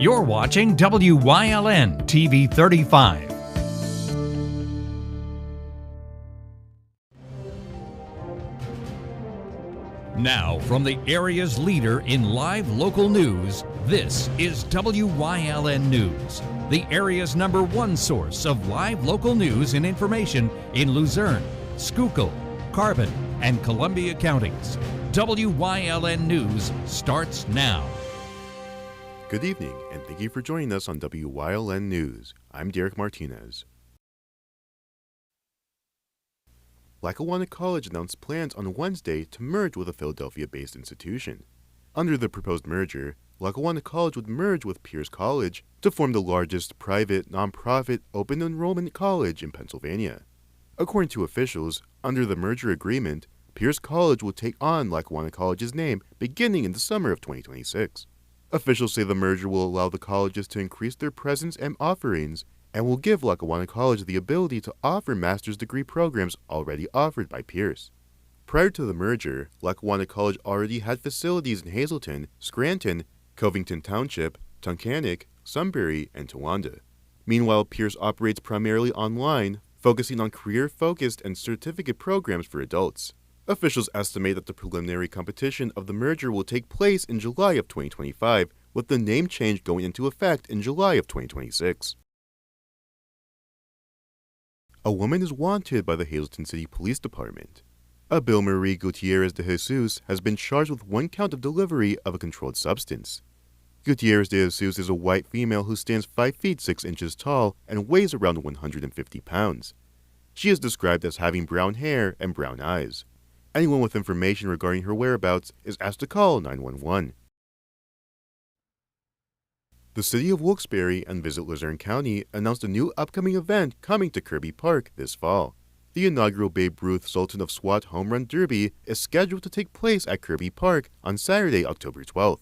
You're watching WYLN TV 35. Now, from the area's leader in live local news, this is WYLN News, the area's #1 source of live local news and information in Luzerne, Schuylkill, Carbon, and Columbia counties. WYLN News starts now. Good evening, and thank you for joining us on WYLN News. I'm Derek Martinez. Lackawanna College announced plans on Wednesday to merge with a Philadelphia-based institution. Under the proposed merger, Lackawanna College would merge with Pierce College to form the largest private, nonprofit, open enrollment college in Pennsylvania. According to officials, under the merger agreement, Pierce College will take on Lackawanna College's name beginning in the summer of 2026. Officials say the merger will allow the colleges to increase their presence and offerings, and will give Lackawanna College the ability to offer master's degree programs already offered by Pierce. Prior to the merger, Lackawanna College already had facilities in Hazleton, Scranton, Covington Township, Tunkhannock, Sunbury, and Towanda. Meanwhile, Pierce operates primarily online, focusing on career-focused and certificate programs for adults. Officials estimate that the preliminary competition of the merger will take place in July of 2025, with the name change going into effect in July of 2026. A woman is wanted by the Hazleton City Police Department. Abil Marie Gutierrez de Jesus has been charged with 1 count of delivery of a controlled substance. Gutierrez de Jesus is a white female who stands 5 feet 6 inches tall and weighs around 150 pounds. She is described as having brown hair and brown eyes. Anyone with information regarding her whereabouts is asked to call 911. The City of Wilkes-Barre and Visit Luzerne County announced a new upcoming event coming to Kirby Park this fall. The inaugural Babe Ruth Sultan of SWAT Home Run Derby is scheduled to take place at Kirby Park on Saturday, October 12th.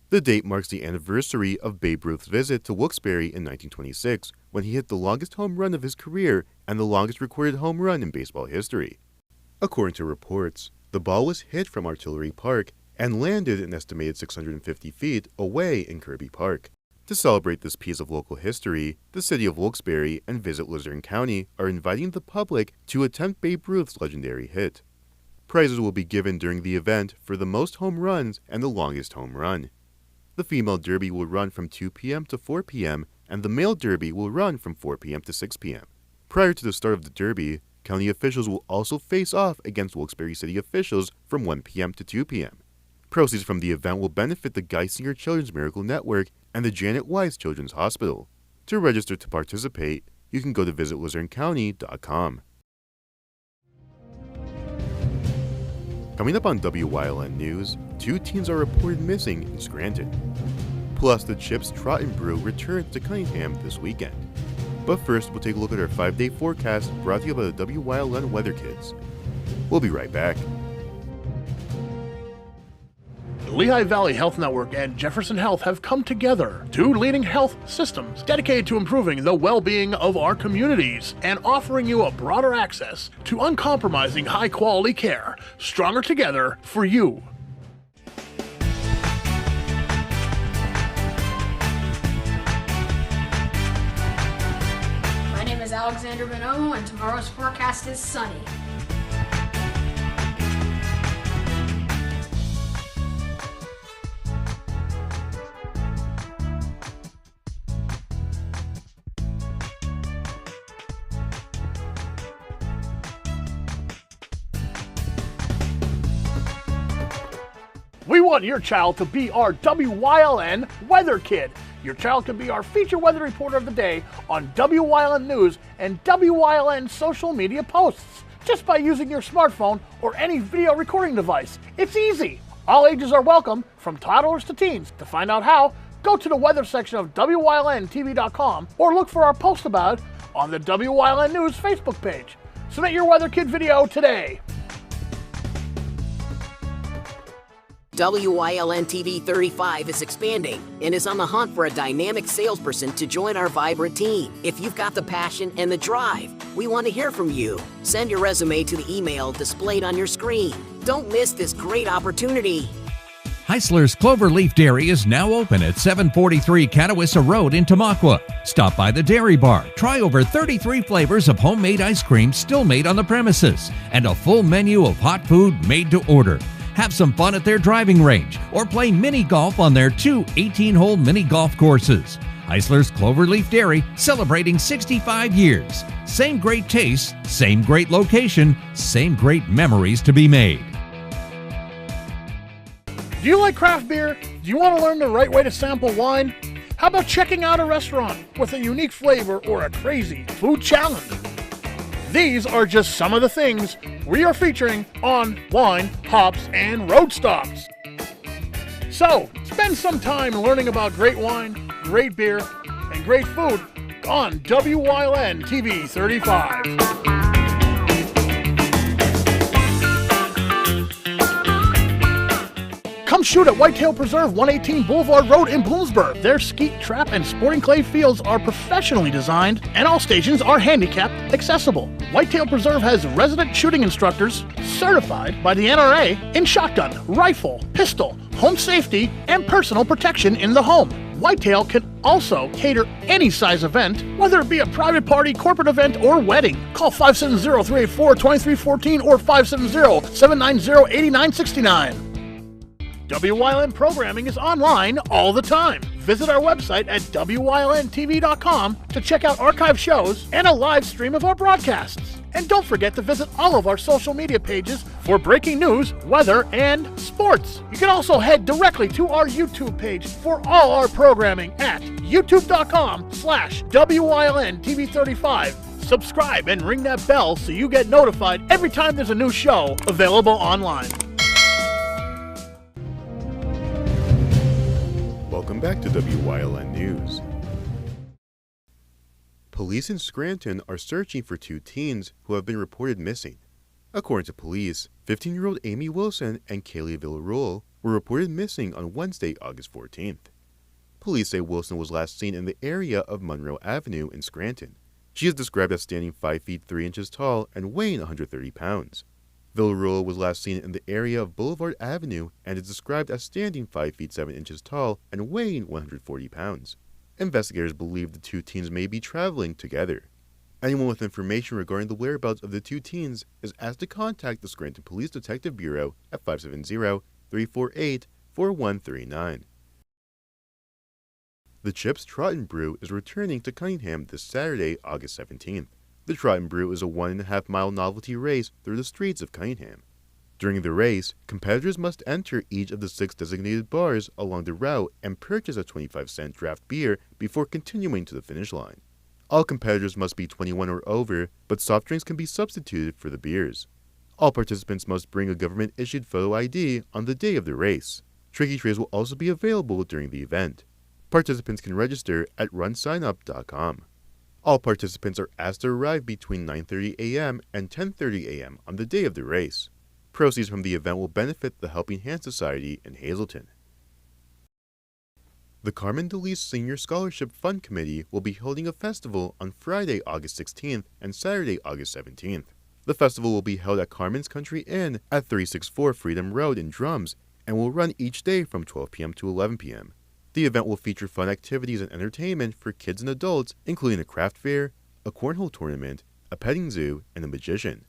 The date marks the anniversary of Babe Ruth's visit to Wilkes-Barre in 1926, when he hit the longest home run of his career and the longest recorded home run in baseball history. According to reports, the ball was hit from Artillery Park and landed an estimated 650 feet away in Kirby Park. To celebrate this piece of local history, the City of Wilkes-Barre and Visit Luzerne County are inviting the public to attempt Babe Ruth's legendary hit. Prizes will be given during the event for the most home runs and the longest home run. The female derby will run from 2 p.m. to 4 p.m., and the male derby will run from 4 p.m. to 6 p.m. Prior to the start of the derby, county officials will also face off against Wilkes-Barre City officials from 1 p.m. to 2 p.m. Proceeds from the event will benefit the Geisinger Children's Miracle Network and the Janet Weiss Children's Hospital. To register to participate, you can go to visitluzernecounty.com. Coming up on WYLN News, 2 teens are reported missing in Scranton. Plus, the Chips Trot and Brew returns to Cunningham this weekend. But first, we'll take a look at our 5-day forecast brought to you by the WYLN Weather Kids. We'll be right back. The Lehigh Valley Health Network and Jefferson Health have come together, 2 leading health systems dedicated to improving the well-being of our communities and offering you a broader access to uncompromising high-quality care, stronger together for you. My name is Alexander Bonomo, and tomorrow's forecast is sunny. We want your child to be our WYLN Weather Kid. Your child can be our feature weather reporter of the day on WYLN News and WYLN social media posts, just by using your smartphone or any video recording device. It's easy. All ages are welcome, from toddlers to teens. To find out how, go to the weather section of WYLNTV.com or look for our post about it on the WYLN News Facebook page. Submit your Weather Kid video today. WYLN TV 35 is expanding and is on the hunt for a dynamic salesperson to join our vibrant team. If you've got the passion and the drive, we want to hear from you. Send your resume to the email displayed on your screen. Don't miss this great opportunity. Heisler's Cloverleaf Dairy is now open at 743 Catawissa Road in Tamaqua. Stop by the Dairy Bar, try over 33 flavors of homemade ice cream still made on the premises, and a full menu of hot food made to order. Have some fun at their driving range or play mini golf on their two 18-hole mini golf courses. Heisler's Cloverleaf Dairy, celebrating 65 years. Same great taste, same great location, same great memories to be made. Do you like craft beer? Do you want to learn the right way to sample wine? How about checking out a restaurant with a unique flavor or a crazy food challenge? These are just some of the things we are featuring on Wine, Hops, and Road Stops. So, spend some time learning about great wine, great beer, and great food on Wyln TV 35. Come shoot at Whitetail Preserve, 118 Boulevard Road in Bloomsburg. Their skeet, trap, and sporting clay fields are professionally designed, and all stations are handicap accessible. Whitetail Preserve has resident shooting instructors certified by the NRA in shotgun, rifle, pistol, home safety, and personal protection in the home. Whitetail can also cater any size event, whether it be a private party, corporate event, or wedding. Call 570-384-2314 or 570-790-8969. WYLN programming is online all the time. Visit our website at WYLNTV.com to check out archive shows and a live stream of our broadcasts. And don't forget to visit all of our social media pages for breaking news, weather, and sports. You can also head directly to our YouTube page for all our programming at youtube.com/WYLNTV35. Subscribe and ring that bell so you get notified every time there's a new show available online. Welcome back to WYLN News. Police in Scranton are searching for two teens who have been reported missing. According to police, 15-year-old Amy Wilson and Kaylee Villarreal were reported missing on Wednesday, August 14th. Police say Wilson was last seen in the area of Monroe Avenue in Scranton. She is described as standing 5 feet 3 inches tall and weighing 130 pounds. Villarreal was last seen in the area of Boulevard Avenue and is described as standing 5 feet 7 inches tall and weighing 140 pounds. Investigators believe the two teens may be traveling together. Anyone with information regarding the whereabouts of the two teens is asked to contact the Scranton Police Detective Bureau at 570-348-4139. The Chips Trot and Brew is returning to Cunningham this Saturday, August 17th. The Trot and Brew is a 1.5-mile novelty race through the streets of Cunningham. During the race, competitors must enter each of the 6 designated bars along the route and purchase a 25-cent draft beer before continuing to the finish line. All competitors must be 21 or over, but soft drinks can be substituted for the beers. All participants must bring a government-issued photo ID on the day of the race. Tricky trays will also be available during the event. Participants can register at runsignup.com. All participants are asked to arrive between 9:30 a.m. and 10:30 a.m. on the day of the race. Proceeds from the event will benefit the Helping Hand Society in Hazleton. The Carmen DeLise Senior Scholarship Fund Committee will be holding a festival on Friday, August 16th and Saturday, August 17th. The festival will be held at Carmen's Country Inn at 364 Freedom Road in Drums and will run each day from 12 p.m. to 11 p.m. The event will feature fun activities and entertainment for kids and adults, including a craft fair, a cornhole tournament, a petting zoo, and a magician.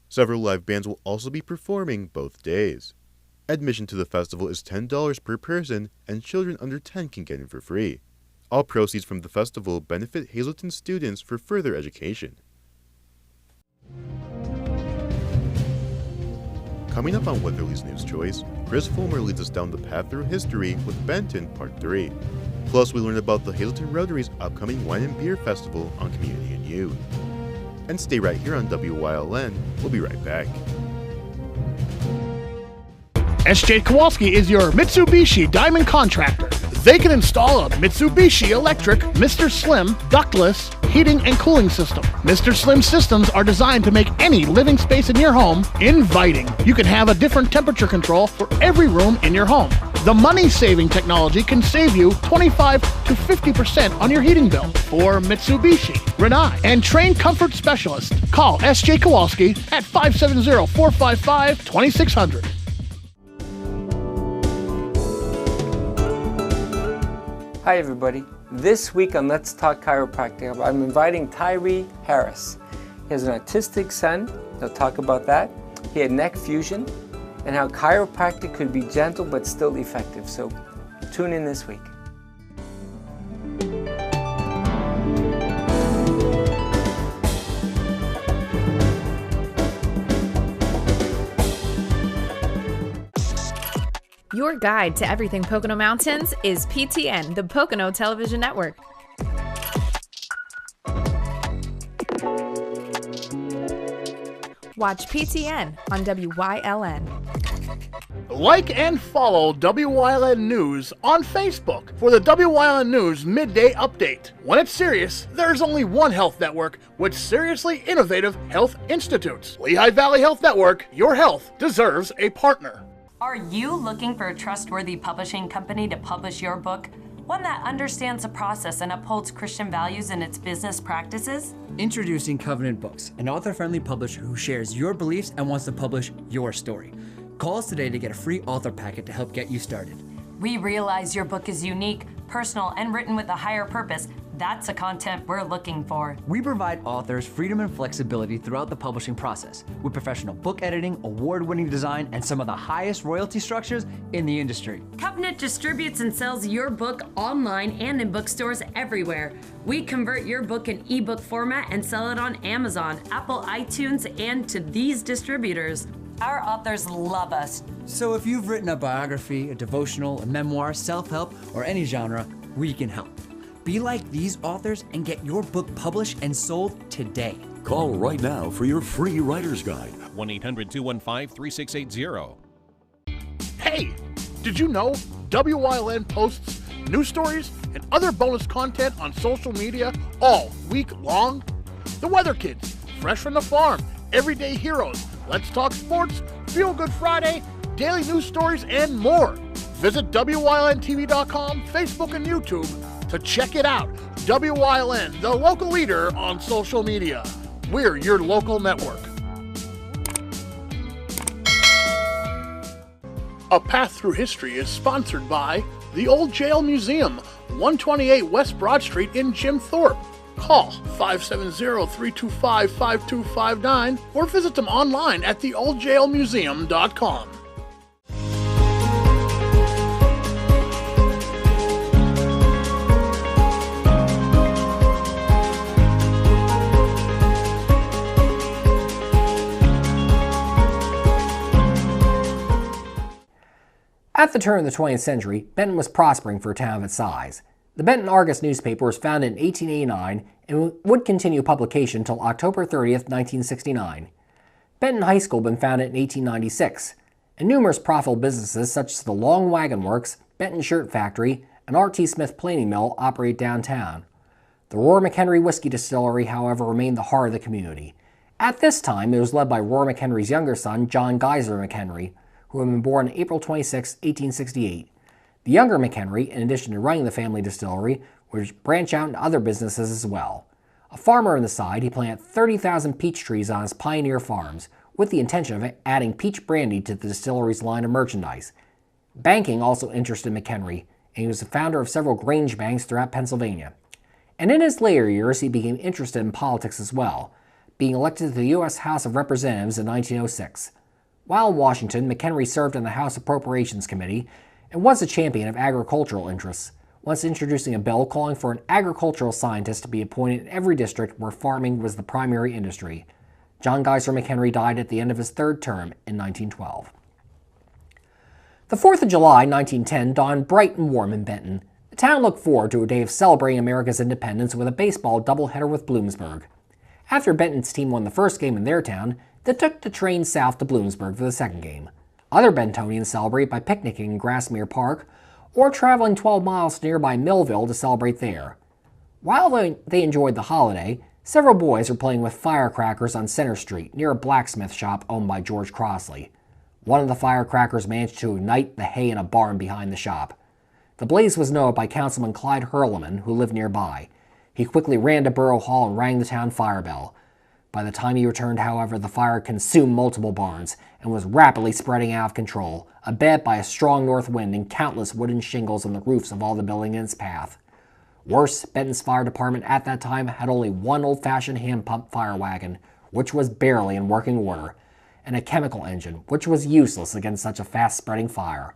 Several live bands will also be performing both days. Admission to the festival is $10 per person, and children under 10 can get in for free. All proceeds from the festival benefit Hazleton students for further education. Coming up on Weatherly's News Choice, Chris Fulmer leads us down the path through history with Benton Part 3. Plus, we learn about the Hazleton Rotary's upcoming Wine and Beer Festival on Community and You. And stay right here on WYLN. We'll be right back. SJ Kowalski is your Mitsubishi Diamond Contractor. They can install a Mitsubishi electric Mr. Slim ductless heating and cooling system. Mr. Slim systems are designed to make any living space in your home inviting. You can have a different temperature control for every room in your home. The money-saving technology can save you 25 to 50% on your heating bill. For Mitsubishi, Rinnai, and trained comfort specialist, call SJ Kowalski at 570-455-2600. Hi everybody. This week on Let's Talk Chiropractic, I'm inviting Tyree Harris. He has an autistic son. He'll talk about that. He had neck fusion and how chiropractic could be gentle but still effective. So tune in this week. Your guide to everything Pocono Mountains is PTN, the Pocono Television Network. Watch PTN on WYLN. Like and follow WYLN News on Facebook for the WYLN News Midday Update. When it's serious, there's only one health network with seriously innovative health institutes. Lehigh Valley Health Network, your health deserves a partner. Are you looking for a trustworthy publishing company to publish your book? One that understands the process and upholds Christian values in its business practices? Introducing Covenant Books, an author-friendly publisher who shares your beliefs and wants to publish your story. Call us today to get a free author packet to help get you started. We realize your book is unique, personal, and written with a higher purpose. That's the content we're looking for. We provide authors freedom and flexibility throughout the publishing process with professional book editing, award-winning design, and some of the highest royalty structures in the industry. Covenant distributes and sells your book online and in bookstores everywhere. We convert your book in ebook format and sell it on Amazon, Apple iTunes, and to these distributors. Our authors love us. So if you've written a biography, a devotional, a memoir, self-help, or any genre, we can help. Be like these authors and get your book published and sold today. Call right now for your free writer's guide. 1-800-215-3680. Hey, did you know WYLN posts news stories and other bonus content on social media all week long? The Weather Kids, Fresh from the Farm, Everyday Heroes, Let's Talk Sports, Feel Good Friday, daily news stories, and more. Visit WYLNTV.com, Facebook, and YouTube to check it out. WYLN, the local leader on social media. We're your local network. A Path Through History is sponsored by the Old Jail Museum, 128 West Broad Street in Jim Thorpe. Call 570-325-5259 or visit them online at theoldjailmuseum.com. At the turn of the 20th century, Benton was prospering for a town of its size. The Benton Argus newspaper was founded in 1889 and would continue publication until October 30th, 1969. Benton High School had been founded in 1896, and numerous profitable businesses such as the Long Wagon Works, Benton Shirt Factory, and R.T. Smith Planing Mill operate downtown. The Roar McHenry Whiskey Distillery, however, remained the heart of the community. At this time, it was led by Roar McHenry's younger son, John Geyser McHenry, who had been born on April 26, 1868. The younger McHenry, in addition to running the family distillery, would branch out into other businesses as well. A farmer on the side, he planted 30,000 peach trees on his pioneer farms, with the intention of adding peach brandy to the distillery's line of merchandise. Banking also interested McHenry, and he was the founder of several Grange banks throughout Pennsylvania. And in his later years, he became interested in politics as well, being elected to the U.S. House of Representatives in 1906. While in Washington, McHenry served on the House Appropriations Committee and was a champion of agricultural interests, once introducing a bill calling for an agricultural scientist to be appointed in every district where farming was the primary industry. John Geyser McHenry died at the end of his third term in 1912. The 4th of July, 1910, dawned bright and warm in Benton. The town looked forward to a day of celebrating America's independence with a baseball doubleheader with Bloomsburg. After Benton's team won the first game in their town, they took the train south to Bloomsburg for the second game. Other Bentonians celebrate by picnicking in Grassmere Park or traveling 12 miles to nearby Millville to celebrate there. While they enjoyed the holiday, several boys were playing with firecrackers on Center Street near a blacksmith shop owned by George Crossley. One of the firecrackers managed to ignite the hay in a barn behind the shop. The blaze was known by Councilman Clyde Hurleman, who lived nearby. He quickly ran to Borough Hall and rang the town fire bell. By the time he returned, however, the fire consumed multiple barns and was rapidly spreading out of control, abet by a strong north wind and countless wooden shingles on the roofs of all the buildings in its path. Worse, Benton's fire department at that time had only one old-fashioned hand-pump fire wagon, which was barely in working order, and a chemical engine, which was useless against such a fast-spreading fire.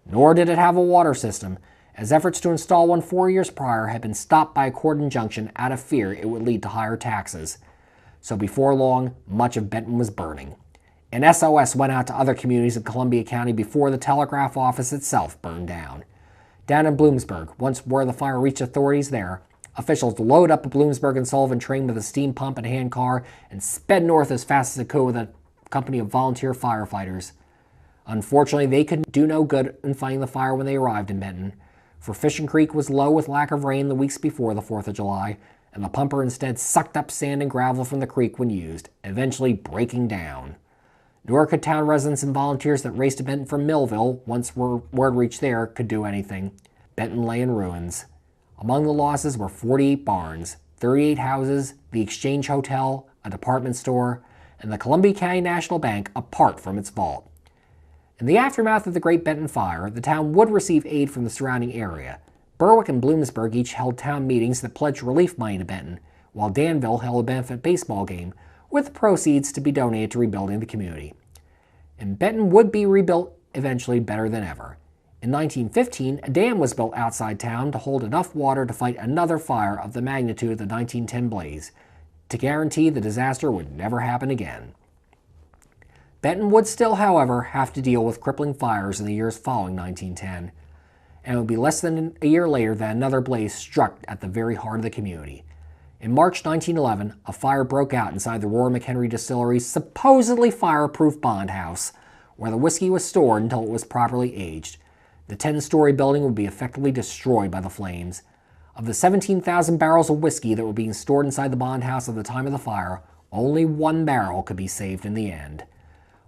Nor did it have a water system, as efforts to install one 4 years prior had been stopped by a court injunction out of fear it would lead to higher taxes. So before long, much of Benton was burning. An SOS went out to other communities in Columbia County before the telegraph office itself burned down. Down in Bloomsburg, once where the fire reached authorities there, officials loaded up a Bloomsburg and Sullivan train with a steam pump and hand car and sped north as fast as it could with a company of volunteer firefighters. Unfortunately, they could do no good in fighting the fire when they arrived in Benton, for Fishing Creek was low with lack of rain the weeks before the 4th of July, and the pumper instead sucked up sand and gravel from the creek when used, eventually breaking down. Nor could town residents and volunteers that raced to Benton from Millville, once word reached there, could do anything. Benton lay in ruins. Among the losses were 48 barns, 38 houses, the Exchange Hotel, a department store, and the Columbia County National Bank apart from its vault. In the aftermath of the Great Benton Fire, the town would receive aid from the surrounding area. Berwick and Bloomsburg each held town meetings that pledged relief money to Benton, while Danville held a benefit baseball game, with proceeds to be donated to rebuilding the community. And Benton would be rebuilt eventually better than ever. In 1915, a dam was built outside town to hold enough water to fight another fire of the magnitude of the 1910 blaze, to guarantee the disaster would never happen again. Benton would still, however, have to deal with crippling fires in the years following 1910, and it would be less than a year later that another blaze struck at the very heart of the community. In March 1911, a fire broke out inside the Roarer McHenry Distillery's supposedly fireproof bond house, where the whiskey was stored until it was properly aged. The 10-story building would be effectively destroyed by the flames. Of the 17,000 barrels of whiskey that were being stored inside the bond house at the time of the fire, only 1 barrel could be saved in the end.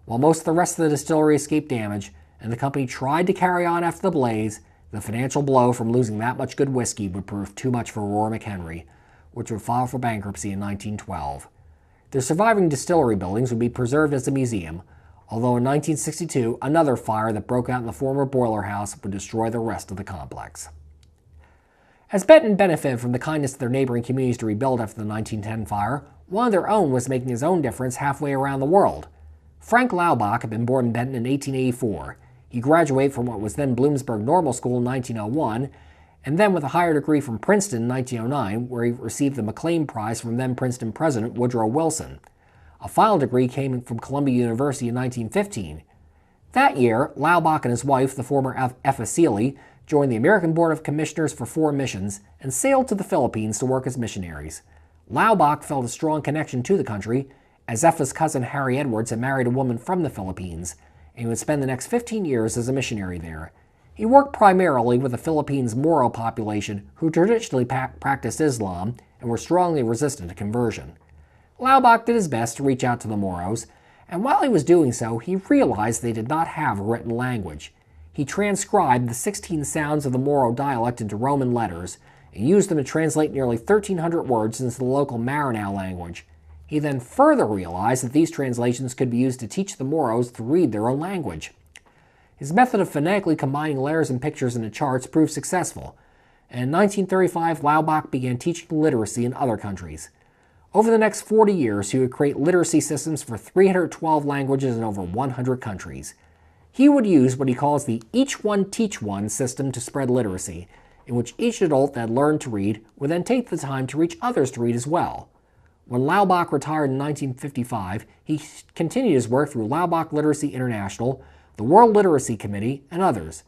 While most of the rest of the distillery escaped damage, and the company tried to carry on after the blaze, the financial blow from losing that much good whiskey would prove too much for Roarer McHenry, which would file for bankruptcy in 1912. The surviving distillery buildings would be preserved as a museum, although in 1962, another fire that broke out in the former boiler house would destroy the rest of the complex. As Benton benefited from the kindness of their neighboring communities to rebuild after the 1910 fire, one of their own was making his own difference halfway around the world. Frank Laubach had been born in Benton in 1884. He graduated from what was then Bloomsburg Normal School in 1901, and then with a higher degree from Princeton in 1909, where he received the McLean Prize from then Princeton President Woodrow Wilson. A final degree came from Columbia University in 1915. That year, Laubach and his wife, the former Effa Seeley, joined the American Board of Commissioners for Foreign Missions and sailed to the Philippines to work as missionaries. Laubach felt a strong connection to the country, as Effa's cousin Harry Edwards had married a woman from the Philippines, and he would spend the next 15 years as a missionary there. He worked primarily with the Philippines' Moro population, who traditionally practiced Islam and were strongly resistant to conversion. Laubach did his best to reach out to the Moros, and while he was doing so, he realized they did not have a written language. He transcribed the 16 sounds of the Moro dialect into Roman letters, and used them to translate nearly 1,300 words into the local Maranao language. He then further realized that these translations could be used to teach the Moros to read their own language. His method of phonetically combining letters and pictures into charts proved successful, and in 1935 Laubach began teaching literacy in other countries. Over the next 40 years, he would create literacy systems for 312 languages in over 100 countries. He would use what he calls the Each One Teach One system to spread literacy, in which each adult that had learned to read would then take the time to reach others to read as well. When Laubach retired in 1955, he continued his work through Laubach Literacy International, the World Literacy Committee, and others.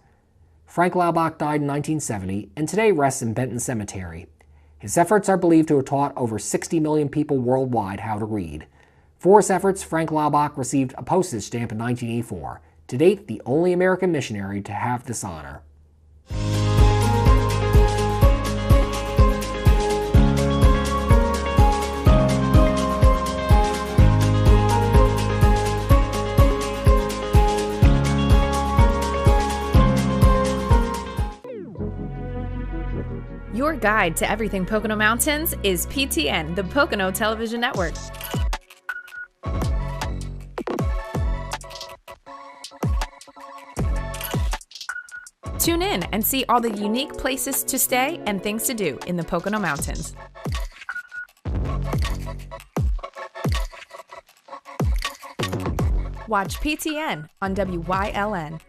Frank Laubach died in 1970 and today rests in Benton Cemetery. His efforts are believed to have taught over 60 million people worldwide how to read. For his efforts, Frank Laubach received a postage stamp in 1984, to date the only American missionary to have this honor. Your guide to everything Pocono Mountains is PTN, the Pocono Television Network. Tune in and see all the unique places to stay and things to do in the Pocono Mountains. Watch PTN on WYLN.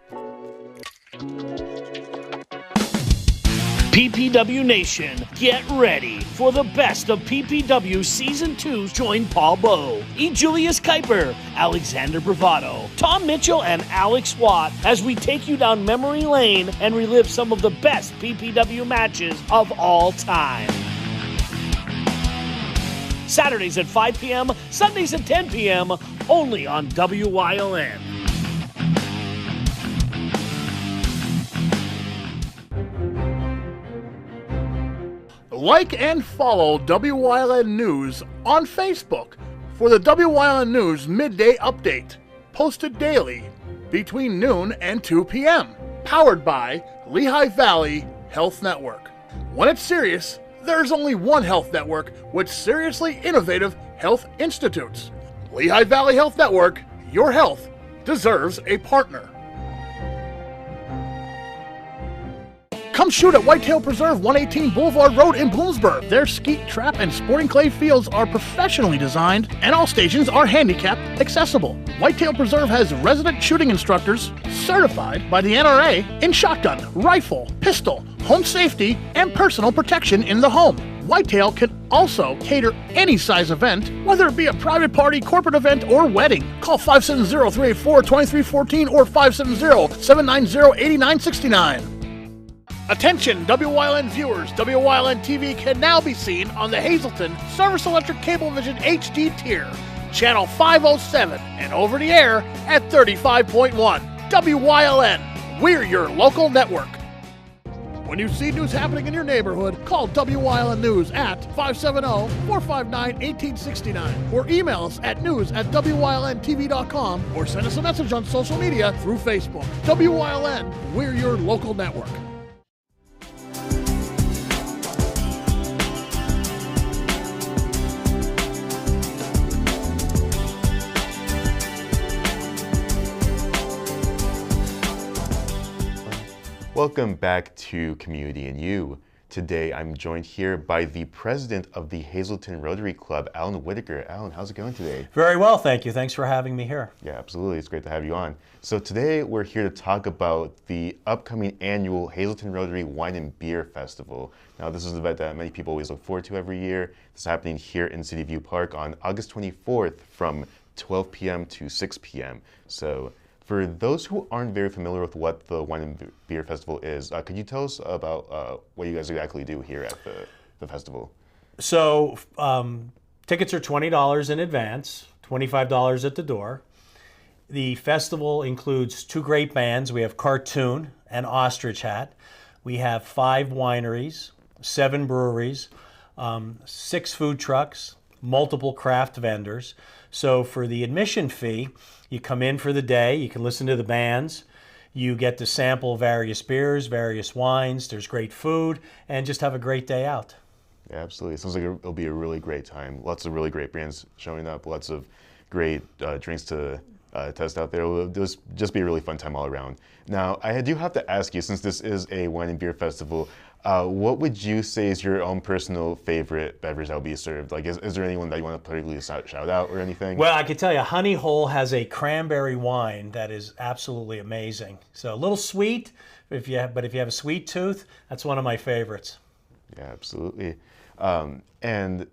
PPW Nation, get ready for the best of PPW Season 2. Join Paul Bowe, E. Julius Kuiper, Alexander Bravado, Tom Mitchell, and Alex Watt as we take you down memory lane and relive some of the best PPW matches of all time. Saturdays at 5 p.m., Sundays at 10 p.m., only on WYLN. Like and follow WYLN News on Facebook for the WYLN News Midday Update, posted daily between noon and 2 p.m., powered by Lehigh Valley Health Network. When it's serious, there's only one health network with seriously innovative health institutes. Lehigh Valley Health Network, your health deserves a partner. Come shoot at Whitetail Preserve, 118 Boulevard Road in Bloomsburg. Their skeet, trap, and sporting clay fields are professionally designed, and all stations are handicap accessible. Whitetail Preserve has resident shooting instructors certified by the NRA in shotgun, rifle, pistol, home safety, and personal protection in the home. Whitetail can also cater any size event, whether it be a private party, corporate event, or wedding. Call 570-384-2314 or 570-790-8969. Attention, WYLN viewers, WYLN TV can now be seen on the Hazleton Service Electric Cablevision HD tier, channel 507, and over the air at 35.1. WYLN, we're your local network. When you see news happening in your neighborhood, call WYLN News at 570-459-1869 or email us at news@WYLNTV.com or send us a message on social media through Facebook. WYLN, we're your local network. Welcome back to Community and You. Today I'm joined here by the president of the Hazleton Rotary Club, Alan Whitaker. Alan, how's it going today? Very well, thank you. Thanks for having me here. Yeah, absolutely. It's great to have you on. So today we're here to talk about the upcoming annual Hazleton Rotary Wine and Beer Festival. Now, this is an event that many people always look forward to every year. This is happening here in City View Park on August 24th from 12 p.m. to 6 p.m. So for those who aren't very familiar with what the Wine and Beer Festival is, could you tell us about what you guys exactly do here at the festival? So tickets are $20 in advance, $25 at the door. The festival includes two great bands. We have Cartoon and Ostrich Hat. We have 5 wineries, 7 breweries, 6 food trucks, multiple craft vendors. So for the admission fee, you come in for the day, you can listen to the bands, you get to sample various beers, various wines, there's great food, and just have a great day out. Yeah, absolutely. It sounds like it'll be a really great time. Lots of really great brands showing up, lots of great drinks to test out there. It'll just be a really fun time all around. Now, I do have to ask you, since this is a wine and beer festival, what would you say is your own personal favorite beverage that will be served? Like, is there anyone that you want to particularly shout out or anything? Well, I can tell you, Honey Hole has a cranberry wine that is absolutely amazing. So a little sweet, but if you have a sweet tooth, that's one of my favorites. Yeah, absolutely. And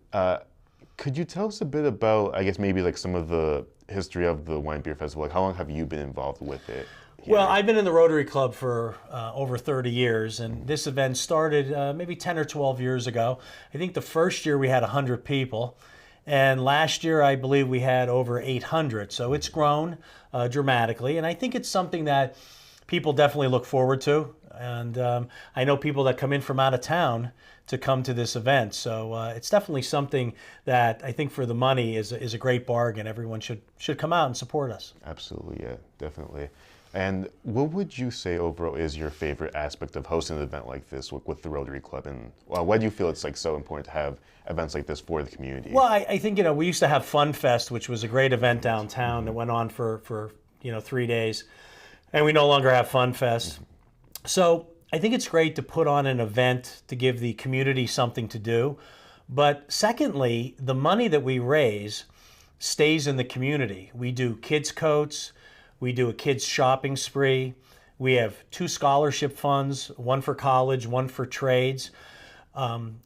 could you tell us a bit about, I guess, maybe like some of the history of the Wine and Beer Festival? Like, how long have you been involved with it? Here? Well, I've been in the Rotary Club for over 30 years, and this event started maybe 10 or 12 years ago. I think the first year we had 100 people, and last year I believe we had over 800. So it's grown dramatically, and I think it's something that people definitely look forward to. And I know people that come in from out of town to come to this event. So it's definitely something that I think for the money is a great bargain. Everyone should come out and support us. Absolutely, yeah, definitely. And what would you say overall is your favorite aspect of hosting an event like this with the Rotary Club? And why do you feel it's like so important to have events like this for the community? Well, I think, we used to have Fun Fest, which was a great event downtown that went on for 3 days. And we no longer have Fun Fest. So I think it's great to put on an event to give the community something to do. But secondly, the money that we raise stays in the community. We do kids' coats, we do a kids' shopping spree, we have 2 scholarship funds, one for college, one for trades.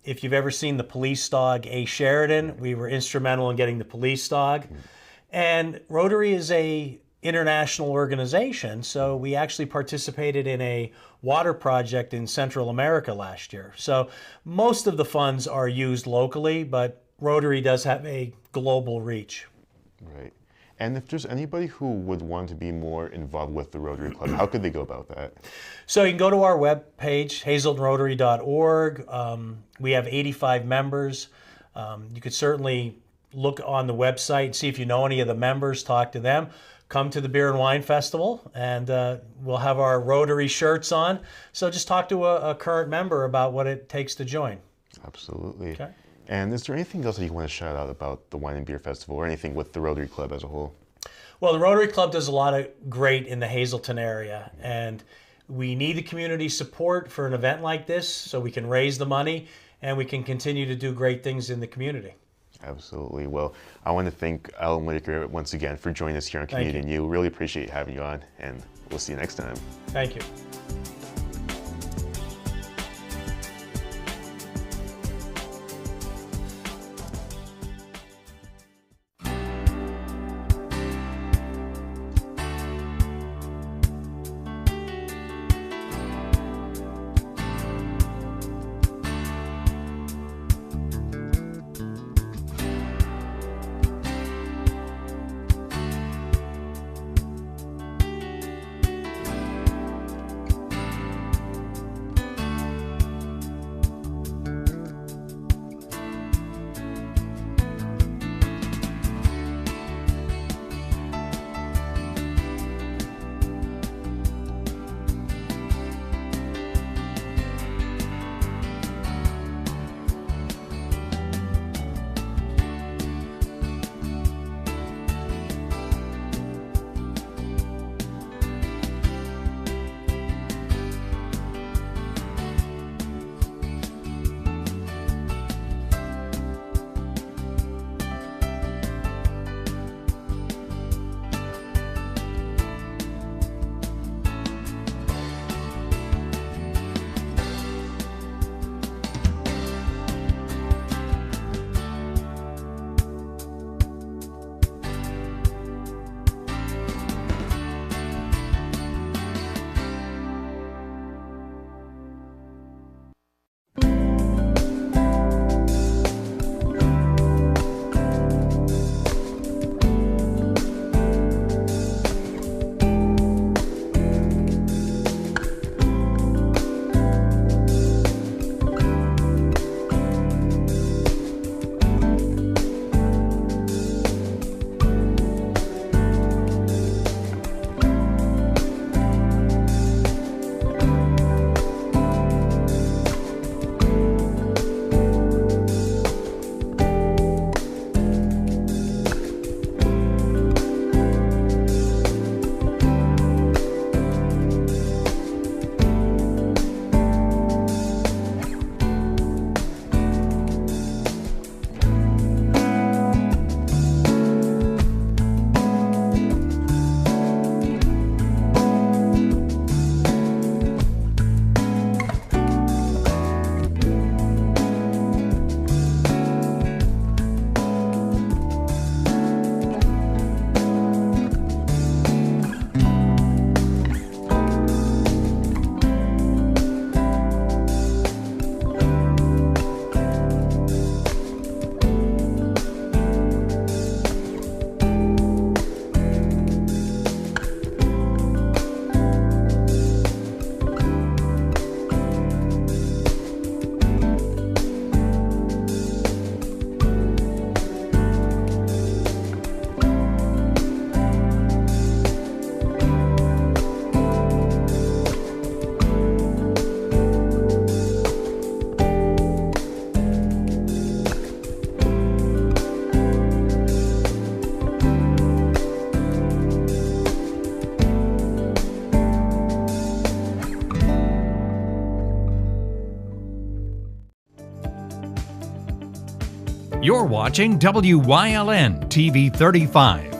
If you've ever seen the police dog, A. Sheridan, we were instrumental in getting the police dog. And Rotary is a international organization, so we actually participated in a water project in Central America last year. So most of the funds are used locally, but Rotary does have a global reach. Right. And if there's anybody who would want to be more involved with the Rotary Club, how could they go about that? So you can go to our webpage, hazeltonrotary.org. We have 85 members. You could certainly look on the website and see if you know any of the members, talk to them. Come to the Beer and Wine Festival, and we'll have our Rotary shirts on. So just talk to a current member about what it takes to join. Absolutely. Okay. And is there anything else that you want to shout out about the Wine and Beer Festival or anything with the Rotary Club as a whole? Well, the Rotary Club does a lot of great in the Hazleton area, and we need the community support for an event like this so we can raise the money and we can continue to do great things in the community. Absolutely. Well, I want to thank Alan Whitaker once again for joining us here on Community New. Really appreciate having you on, and we'll see you next time. Thank you. You're watching WYLN TV 35.